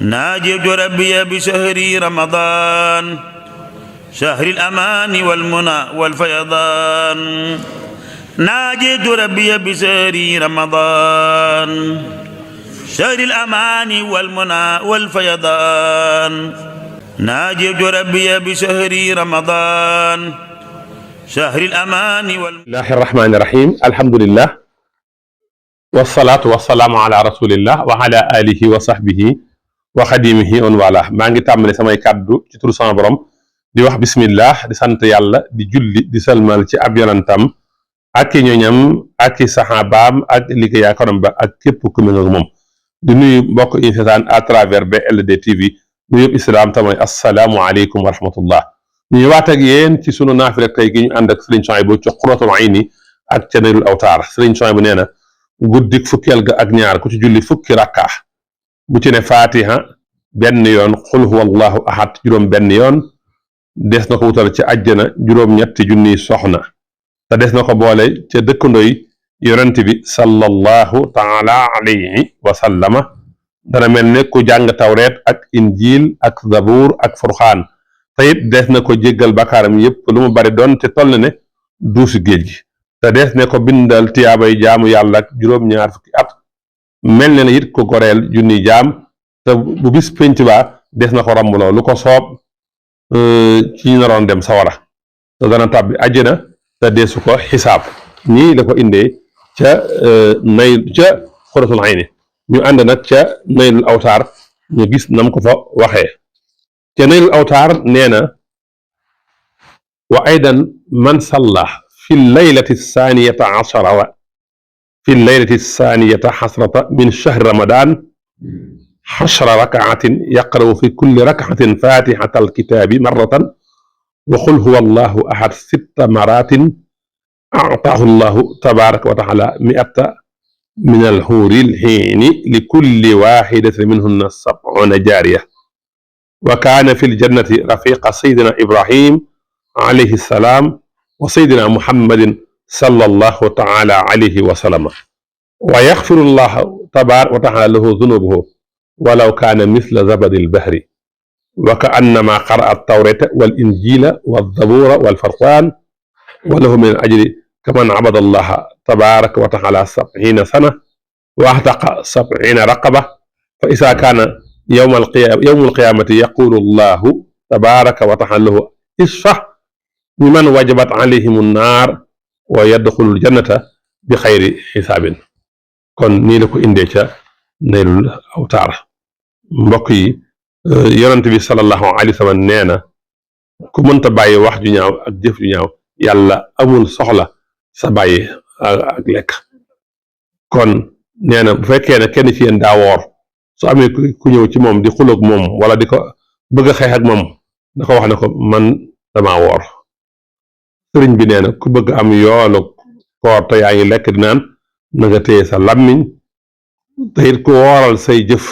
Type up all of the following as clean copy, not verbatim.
ناجيت ربي بشهر رمضان شهر الأمان والمنى والفيضان ناجيت ربي بشهر رمضان شهر الأمان والمنى والفيضان ناجيت ربي بشهر رمضان شهر الأمان بسم الله الرحمن الرحيم الحمد لله والصلاة والسلام على رسول الله وعلى آله وصحبه وخديمه on wala maa ngi tàmbali samay kàddu ci turu sama borom di wax bismillah di sant yàlla di julli di salmal ci ab yonantam ak i ñoñam ak i saxaabaam ak liggéeyaakonam ba ak képp ku mel ak moom di nuyu mbokk yi seetaan à travers BLD TV nuyu islam tamay assalaamu aleykum wa rahmatullah ñu ñëwaat ak yéen ci sunu naafila tey gi ñu ànd ak Sëriñ Suhaybu ci Qurratul Ayni ak ca Naylul Awtaar Sëriñ Suhaybu nee na guddik fukkeel ga ak ñaar ku ci julli fukki rakkaa bu ci ne fatiha benn yoon xul huwa allahu ahad juróom benn yoon des na ko wutal ci àjjana juróom-ñetti junniy soxna te des na ko boole ca dëkkandoy yonent bi sallallahu taala alayhi wa sallama dana mel ne ku jàng tawreet ak injil ak zabuur ak furxaan te it des na ko jéggal bakaaram yépp lu mu bari doon te toll ne duusi géej gi te des ne ko bindal tiyaabay jaamu yàlla ak juróom-ñaar fukki at mel ne it ko goreel junniy jaam te bu bis pénc ba des na ko rambuloo lu ko soob ci ñu naroon dem sawara te dana tàbbi àjjana te deesu ko xisaab nii la ko indee ca Qurratul Ayni ñu ànd nag ca Naylul Awtaar ñu gis nam ko fa waxee ca Naylul Awtaar nee na wa aydan man salla fi laylati saaniyata asrata min shahri ramadan 10 rakaatin yaqra'u fi kulli rakaatin fatihata alkitaabi marratan wa qul huwa allahu ahad 6 maratin a'taahu allahu tabaraka wa taala 100 min alhuuri lxiini li kulli waaxidatin minhunna 70 jaariya wa kaana fi ljannati rafiqa sayyidina ibrahim alayhi salaam wa sayyidina muhammadin sallallahu taala alayhi wa sallam wa yaxfiru allahu tabaraka wa taala lahu dunubahu walaw kaana misla zabadil bahri wa kaannama qara'a at-tawrata wal injila waz zabura wal furqaan wa lahu min al-ajri kaman abada allaha tabaraka wa taala 70 sana wa ahtaqa 70 raqaba fa iza kaana yawmul qiyaamati yaqulu allahu tabaraka wa taala lahu ishfa' liman wajabat alayhimu nnaar wa yadxulul jannata bi xayri xisaabin kon nii la ko indee ca Naylul Awtaar mbokk yi yonent bi sallallahu alayhi wa sallam nee na ku mënta bàyyi wax ju ñaaw ak jëf ju ñaaw yàlla amul soxla sa bàyyi ak lekk kon nee na bu fekkee ne kenn ci yéen daa woor su amee ku ñëw ci moom di xuloog moom wala di ko bëgg a xeex ak moom da ko wax ne ko man damaa woor sëriñ bi nee na ku bëgg am yoolu koor te yaa ngi lekk di naan na nga téye sa làmmiñ te it ku wooral say jëf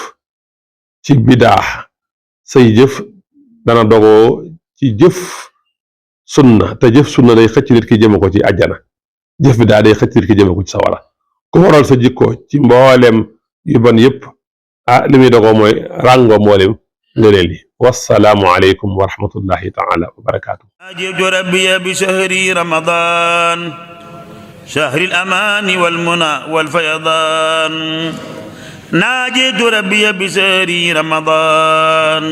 ci bidaa say jëf dana dogoo ci jëf sunna te jëf sunna day xëcc nit ki jëme ko ci àjjana jëf bidaa day xëcc nit ki jëme ko ci sawara ku wooral sa jikko ci mboolem yu bon yëpp li muy dogoo mooy ràngoo mboolem ngëneel yi wassalaamu aleykum wa rahmatullahi taala wa barakaatu ناجيت ربي بشهر رمضان شهر الأمان والمنى والفيضان ناجيت ربي بشهر رمضان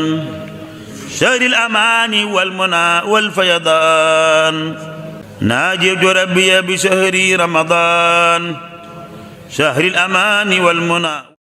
شهر الأمان والمنى والفيضان ناجيت ربي بشهر رمضان شهر الأمان والمنى